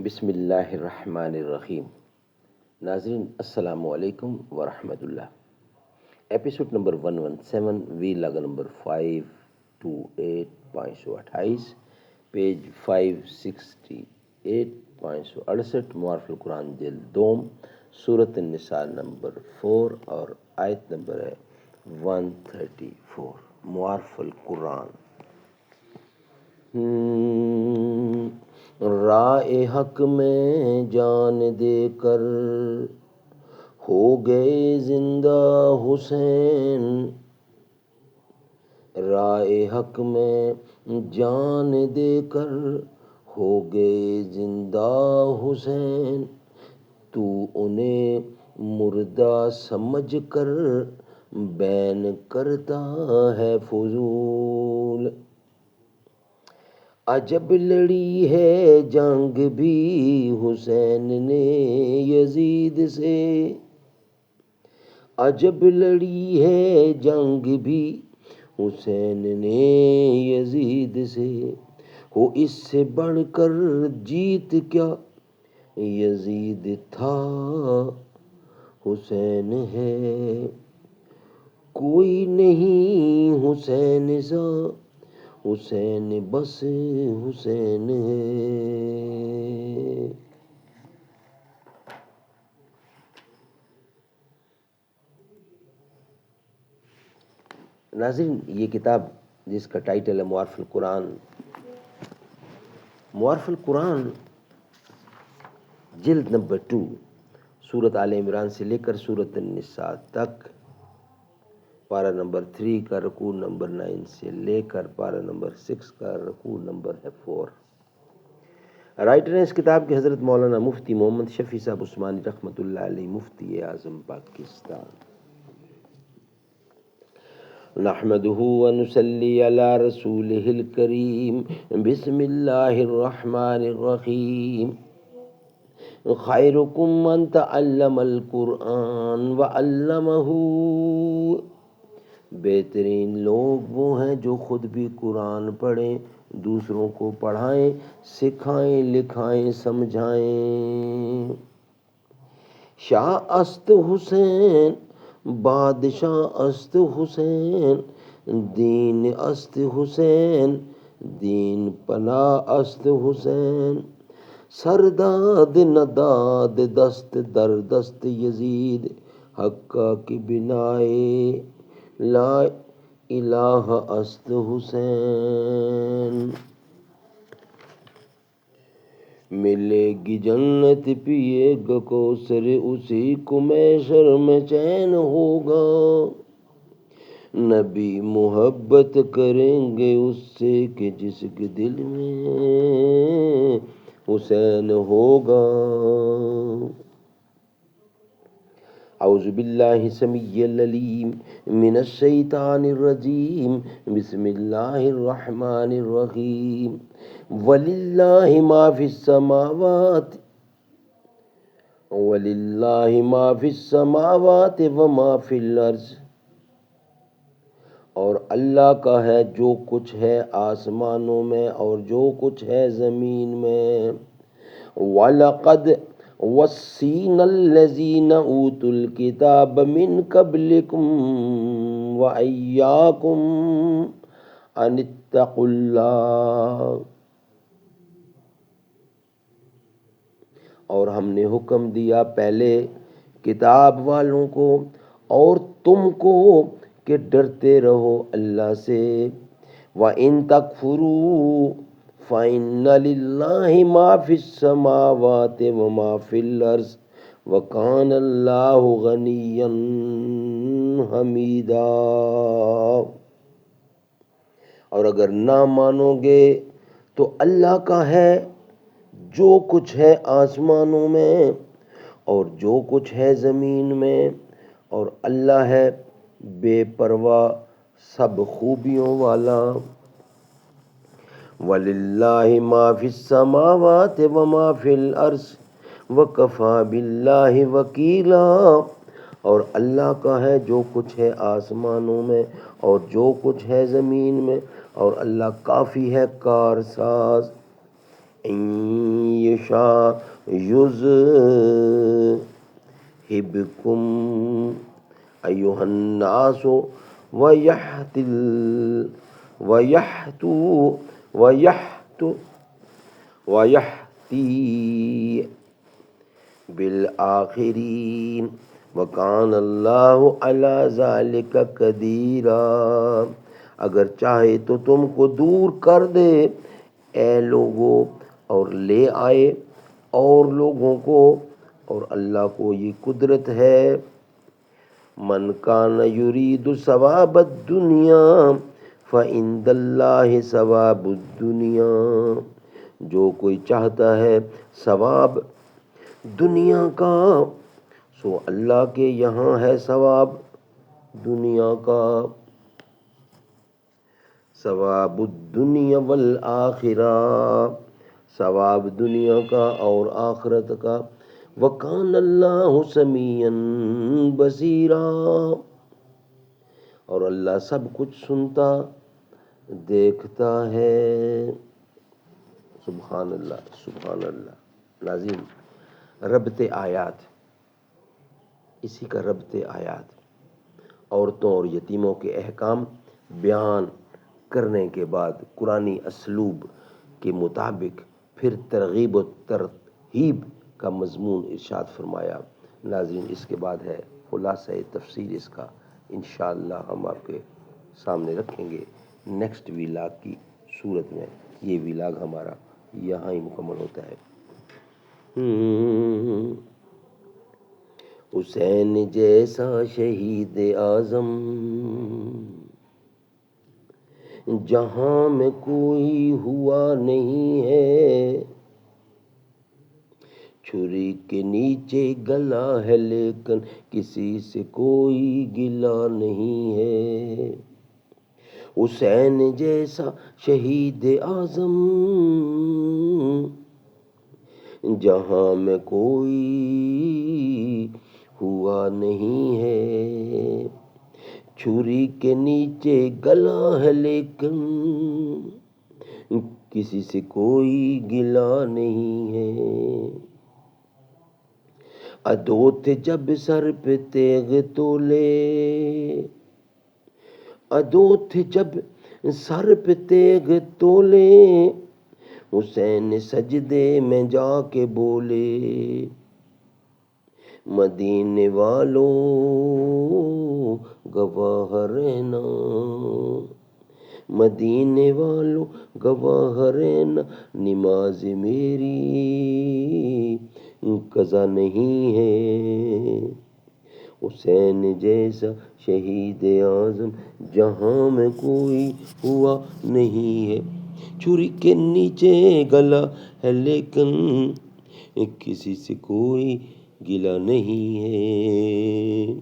بسم اللہ الرحمن الرحیم۔ ناظرین السلام علیکم ورحمۃ اللہ۔ ایپیسوڈ نمبر 117 وی لگا نمبر 528.28 پیج 568.68 معارف القرآن جلد دوم سورۃ النساء نمبر 4 اور آیت نمبر ہے 134 معارف القرآن۔ رائے حق میں جان دے کر ہو گئے زندہ حسین، رائے حق میں جان دے کر ہو گئے زندہ حسین، تو انہیں مردہ سمجھ کر بین کرتا ہے فضول۔ عجب لڑی ہے جنگ بھی حسین نے یزید سے، عجب لڑی ہے جنگ بھی حسین نے یزید سے، ہو اس سے بڑھ کر جیت کیا یزید تھا حسین ہے، کوئی نہیں حسین سا حسین بس حسین ہے۔ ناظرین، یہ کتاب جس کا ٹائٹل ہے معارف القرآن، معارف القرآن جلد نمبر 2 سورۃ آل عمران سے لے کر سورۃ النساء تک، پارہ نمبر 3 کا رکوع نمبر 9 سے لے کر پارہ نمبر 6 کا رکوع نمبر ہے 4۔ رائٹر ہیں اس کتاب کے حضرت مولانا مفتی محمد شفیع صاحب عثمانی رحمۃ اللہ علیہ، مفتی اعظم پاکستان۔ نحمده ونصلی علی رسولہ الکریم، بسم اللہ الرحمن الرحیم۔ خیرکم من تعلم القرآن وعلمہ، بہترین لوگ وہ ہیں جو خود بھی قرآن پڑھیں، دوسروں کو پڑھائیں، سکھائیں، لکھائیں، سمجھائیں۔ شاہ است حسین بادشاہ است حسین، دین است حسین دین پناہ است حسین، سرداد نداد دست در دست یزید، حقہ کی بنائے لا الہ است حسین۔ ملے گی جنت پیے گا کوثر، اسی کو محشر میں چین ہوگا، نبی محبت کریں گے اس سے کہ جس کے دل میں حسین ہوگا۔ اعوذ باللہ السمیع العلیم من الشیطان الرجیم، بسم اللہ الرحمن الرحیم۔ وَلِلَّهِ مَا فِي السَّمَاوَاتِ وَمَا فِي الْأَرْضِ، اور اللہ کا ہے جو کچھ ہے آسمانوں میں اور جو کچھ ہے زمین میں۔ وَلَقَدْ وَصَّيْنَا الَّذِينَ أُوتُوا الْكِتَابَ مِنْ قَبْلِكُمْ وَإِيَّاكُمْ أَنِ اتَّقُوا اللَّهَ، اور ہم نے حکم دیا پہلے کتاب والوں کو اور تم کو کہ ڈرتے رہو اللہ سے۔ وَإِن تَكْفُرُوا فَإِنَّ لِلَّهِ مَا فِي السَّمَاوَاتِ وَمَا فِي الْأَرْضِ وَكَانَ اللَّهُ غَنِيًّا حَمِيدًا، اور اگر نہ مانو گے تو اللہ کا ہے جو کچھ ہے آسمانوں میں اور جو کچھ ہے زمین میں، اور اللہ ہے بے پرواہ سب خوبیوں والا۔ وَلِلَّهِ مَا فِي السَّمَاوَاتِ وَمَا فِي الْأَرْضِ وَكَفَى بِاللَّهِ وَكِيلًا، اور اللہ کا ہے جو کچھ ہے آسمانوں میں اور جو کچھ ہے زمین میں، اور اللہ کافی ہے کارساز۔ ان یشاء یذہبکم ایھا الناس ویأتی بالآخرین وکان اللہ علی ذلک قدیرا۔ اگر چاہے تو تم کو دور کر دے اے لوگوں، اور لے آئے اور لوگوں کو، اور اللہ کو یہ قدرت ہے۔ من کان یرید ثواب الدنیا فعند اللہ ثواب الدنیا۔ جو کوئی چاہتا ہے ثواب دنیا کا، سو اللہ کے یہاں ہے ثواب دنیا کا۔ ثواب الدنیا والآخرہ، ثواب دنیا کا اور آخرت کا۔ وَكَانَ اللَّهُ سَمِيعًا بَصِيرًا، اور اللہ سب کچھ سنتا دیکھتا ہے۔ سبحان اللہ، سبحان اللہ۔ ناظرین، ربط آیات، اسی کا ربط آیات عورتوں اور یتیموں کے احکام بیان کرنے کے بعد قرآنی اسلوب کے مطابق پھر ترغیب و ترہیب کا مضمون ارشاد فرمایا۔ ناظرین، اس کے بعد ہے خلاصہ تفسیر اس کا، انشاءاللہ ہم آپ کے سامنے رکھیں گے نیکسٹ ویلاگ کی صورت میں۔ یہ ویلاگ ہمارا یہاں ہی مکمل ہوتا ہے۔ حسین جیسا شہید اعظم جہاں میں کوئی ہوا نہیں ہے، چھری کے نیچے گلا ہے لیکن کسی سے کوئی گلا نہیں ہے۔ حسین جیسا شہید اعظم جہاں میں کوئی ہوا نہیں ہے، چھری کے نیچے گلا ہے لیکن کسی سے کوئی گلا نہیں ہے۔ عدو تھے جب سر پہ تیغ تولے، عدو تھے جب سر پہ تیغ تولے، حسین سجدے میں جا کے بولے مدینے والوں گواہ رہنا، مدینے والوں گواہ رہنا، نماز میری قضا نہیں ہے۔ حسین جیسا شہید اعظم جہاں میں کوئی ہوا نہیں ہے، چھری کے نیچے گلا ہے لیکن کسی سے کوئی گلا نہیں ہے۔